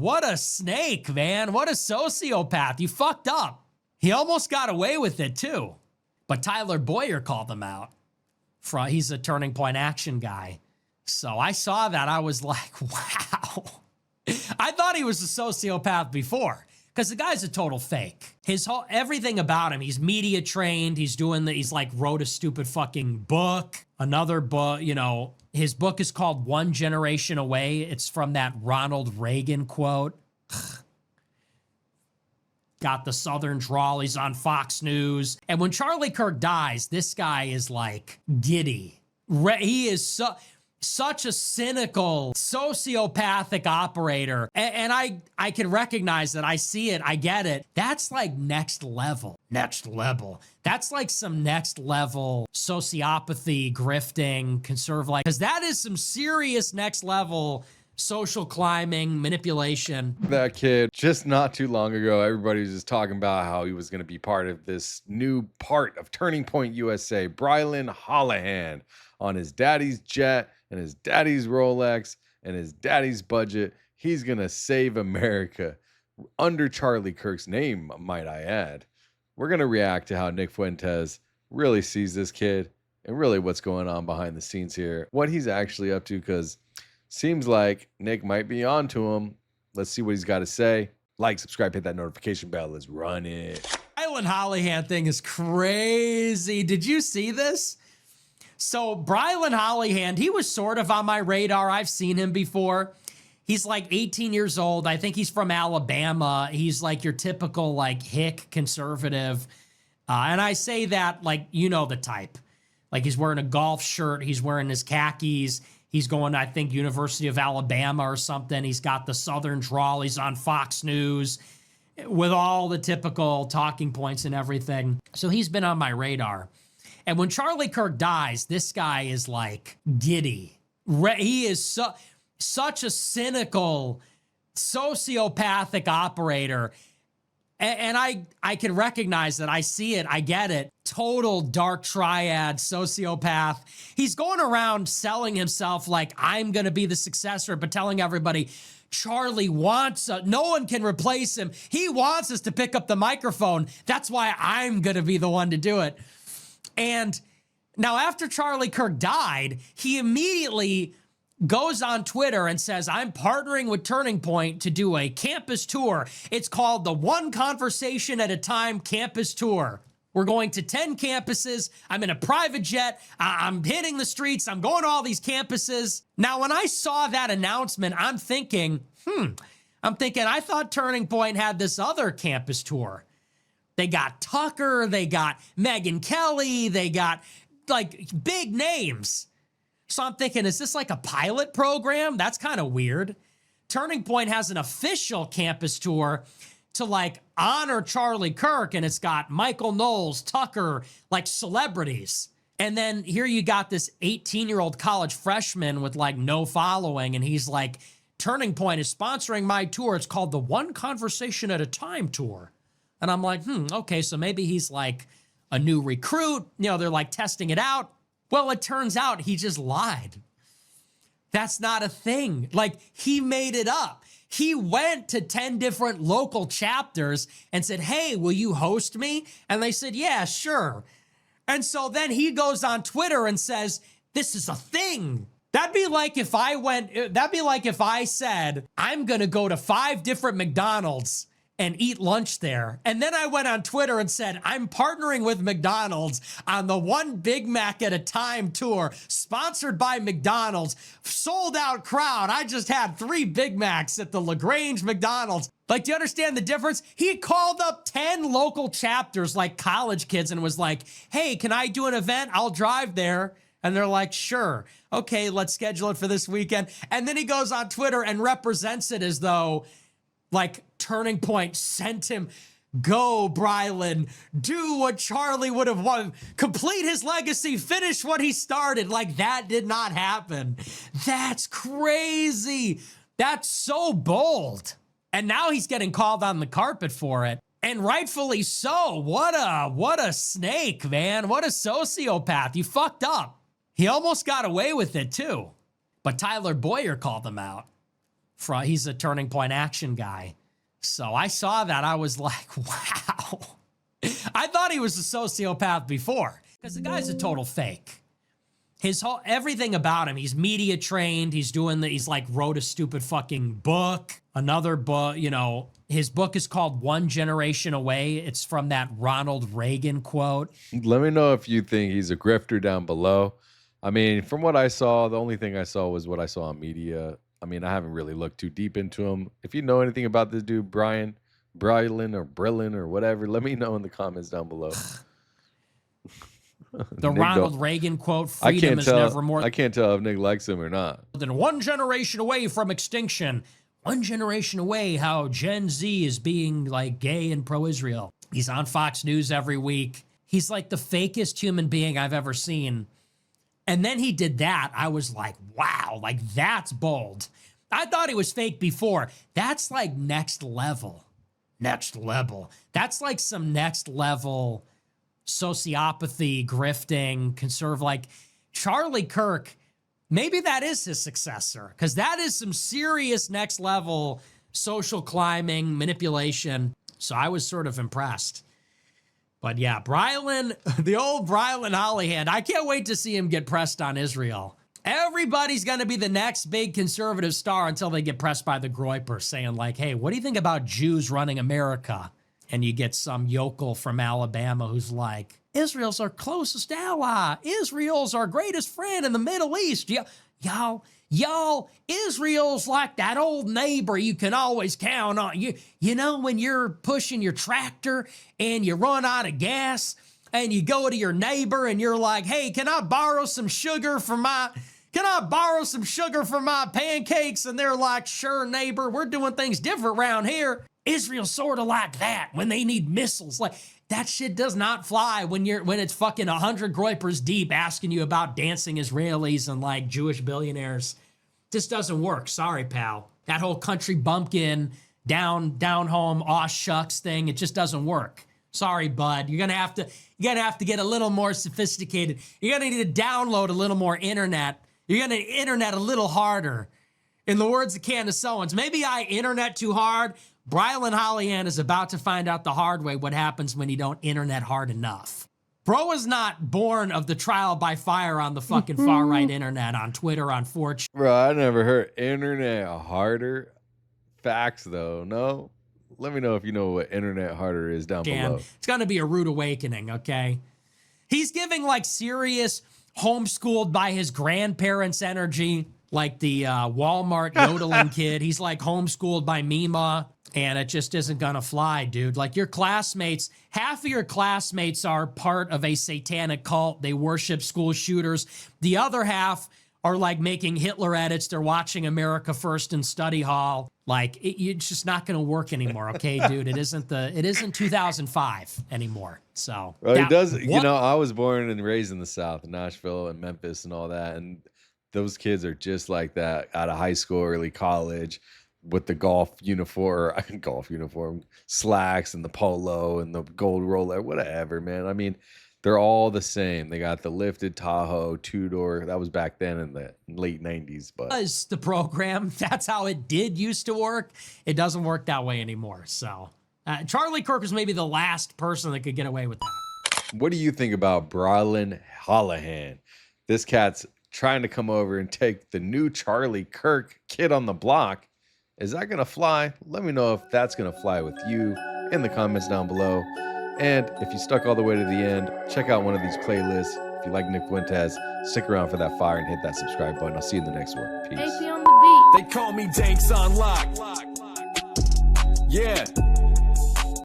What a snake, man. What a sociopath. You fucked up. He almost got away with it, too. But Tyler Boyer called him out. He's a Turning Point Action guy. So I saw that. I was like, wow. I thought he was a sociopath before because the guy's a total fake. Everything about him, he's media trained. He's like wrote a stupid fucking book, another book, you know. His book is called One Generation Away. It's from that Ronald Reagan quote. Got the Southern drawl. He's on Fox News. And when Charlie Kirk dies, this guy is like giddy. He is such a cynical, sociopathic operator. And I can recognize that. I see it. I get it. That's like next level. Next level. That's like some next level sociopathy, grifting, conservative. Because that is some serious next level social climbing, manipulation. That kid, just not too long ago, everybody was just talking about how he was going to be part of this new part of Turning Point USA. Brylan Hollyhand on his daddy's jet and his daddy's Rolex and his daddy's budget. He's going to save America under Charlie Kirk's name, might I add. We're going to react to how Nick Fuentes really sees this kid and really what's going on behind the scenes here, what he's actually up to, because seems like Nick might be on to him. Let's see what he's got to say. Like, subscribe, hit that notification bell. Let's run it. Brylan Hollyhand thing is crazy. Did you see this? So Brylan Hollyhand, he was sort of on my radar. I've seen him before. He's like 18 years old. I think he's from Alabama. He's like your typical like hick conservative. And I say that like, you know the type. Like he's wearing a golf shirt. He's wearing his khakis. He's going to, I think, University of Alabama or something. He's got the Southern drawl. He's on Fox News with all the typical talking points and everything. So he's been on my radar. And when Charlie Kirk dies, this guy is like giddy. He is such a cynical, sociopathic operator. And I can recognize that. I see it. I get it. Total dark triad sociopath. He's going around selling himself like I'm going to be the successor, but telling everybody Charlie wants no one can replace him. He wants us to pick up the microphone. That's why I'm going to be the one to do it. And now after Charlie Kirk died, he immediately goes on Twitter and says, I'm partnering with Turning Point to do a campus tour. It's called the One Conversation at a Time Campus Tour. We're going to 10 campuses. I'm in a private jet. I'm hitting the streets. I'm going to all these campuses. Now, when I saw that announcement, I'm thinking, I thought Turning Point had this other campus tour. They got Tucker. They got Megyn Kelly. They got like big names. So I'm thinking, is this like a pilot program? That's kind of weird. Turning Point has an official campus tour to like honor Charlie Kirk, and it's got Michael Knowles, Tucker, like celebrities. And then here you got this 18-year-old college freshman with like no following, and he's like, Turning Point is sponsoring my tour. It's called the One Conversation at a Time tour. And I'm like, okay, so maybe he's like a new recruit. You know, they're like testing it out. Well, it turns out he just lied. That's not a thing. Like, he made it up. He went to 10 different local chapters and said, hey, will you host me? And they said, yeah, sure. And so then he goes on Twitter and says, this is a thing. That'd be like if I said, I'm going to go to 5 different McDonald's and eat lunch there. And then I went on Twitter and said, I'm partnering with McDonald's on the One Big Mac at a Time tour, sponsored by McDonald's, sold out crowd. I just had 3 Big Macs at the LaGrange McDonald's. Like, do you understand the difference? He called up 10 local chapters like college kids and was like, hey, can I do an event? I'll drive there. And they're like, sure. Okay, let's schedule it for this weekend. And then he goes on Twitter and represents it as though like Turning Point sent him, go, Brylan, do what Charlie would have wanted, complete his legacy, finish what he started. Like, that did not happen. That's crazy. That's so bold. And now he's getting called on the carpet for it. And rightfully so. What a snake, man. What a sociopath. You fucked up. He almost got away with it, too. But Tyler Boyer called him out. He's a Turning Point Action guy. So I saw that. I was like, wow. I thought he was a sociopath before because the guy's a total fake. Everything about him, he's media trained. He's like wrote a stupid fucking book, another book, his book is called One Generation Away. It's from that Ronald Reagan quote. Let me know if you think he's a grifter down below. I mean, from what I saw, the only thing I saw was what I saw on media. I mean, I haven't really looked too deep into him. If you know anything about this dude, Brylan or Brylan or whatever, let me know in the comments down below. The Ronald Reagan quote, freedom is never more. I can't tell if Nick likes him or not. Than one generation away from extinction. One generation away, how Gen Z is being like gay and pro-Israel. He's on Fox News every week. He's like the fakest human being I've ever seen. And then he did that. I was like, wow, like that's bold. I thought he was fake before. That's like next level. Next level. That's like some next level sociopathy, grifting, conservative, like Charlie Kirk. Maybe that is his successor, because that is some serious next level social climbing, manipulation. So I was sort of impressed. But yeah, Brylan, the old Brylan Hollyhand, I can't wait to see him get pressed on Israel. Everybody's going to be the next big conservative star until they get pressed by the Grifters saying like, hey, what do you think about Jews running America? And you get some yokel from Alabama who's like, Israel's our closest ally. Israel's our greatest friend in the Middle East. Y'all, Israel's like that old neighbor you can always count on. You know, when you're pushing your tractor and you run out of gas and you go to your neighbor and you're like, hey, can I borrow some sugar for my pancakes? And they're like, sure, neighbor, we're doing things different around here. Israel's sort of like that when they need missiles. Like, that shit does not fly when it's fucking 100 Grifters deep asking you about dancing Israelis and like Jewish billionaires. This doesn't work. Sorry, pal. That whole country bumpkin, down home, aw shucks thing, it just doesn't work. Sorry, bud. You're gonna have to get a little more sophisticated. You're gonna need to download a little more internet. You're gonna internet a little harder. In the words of Candace Owens, maybe I internet too hard. Brylan Hollyhand is about to find out the hard way what happens when you don't internet hard enough. Bro is not born of the trial by fire on the fucking far-right internet, on Twitter, on 4chan. Bro, I never heard internet harder. Facts, though, no? Let me know if you know what internet harder is down below. It's going to be a rude awakening, okay? He's giving, like, serious homeschooled by his grandparents' energy, like the Walmart yodeling kid. He's, like, homeschooled by Mima. And it just isn't gonna fly, dude. Like your classmates, half of your classmates are part of a satanic cult. They worship school shooters. The other half are like making Hitler edits. They're watching America First in study hall. Like it's just not gonna work anymore, okay, dude? It isn't 2005 anymore. So well, it does. You know, I was born and raised in the South, Nashville and Memphis and all that, and those kids are just like that out of high school, early college. With the golf uniform, slacks and the polo and the gold roller, whatever, man. I mean, they're all the same. They got the lifted Tahoe, two-door. That was back then in the late 90s. But was the program. That's how it did used to work. It doesn't work that way anymore. So Charlie Kirk was maybe the last person that could get away with that. What do you think about Brylan Hollyhand? This cat's trying to come over and take the new Charlie Kirk kid on the block. Is that going to fly? Let me know if that's going to fly with you in the comments down below. And if you stuck all the way to the end, check out one of these playlists. If you like Nick Fuentes, stick around for that fire and hit that subscribe button. I'll see you in the next one. Peace. AP on the beat. They call me Danks on Lock. Yeah.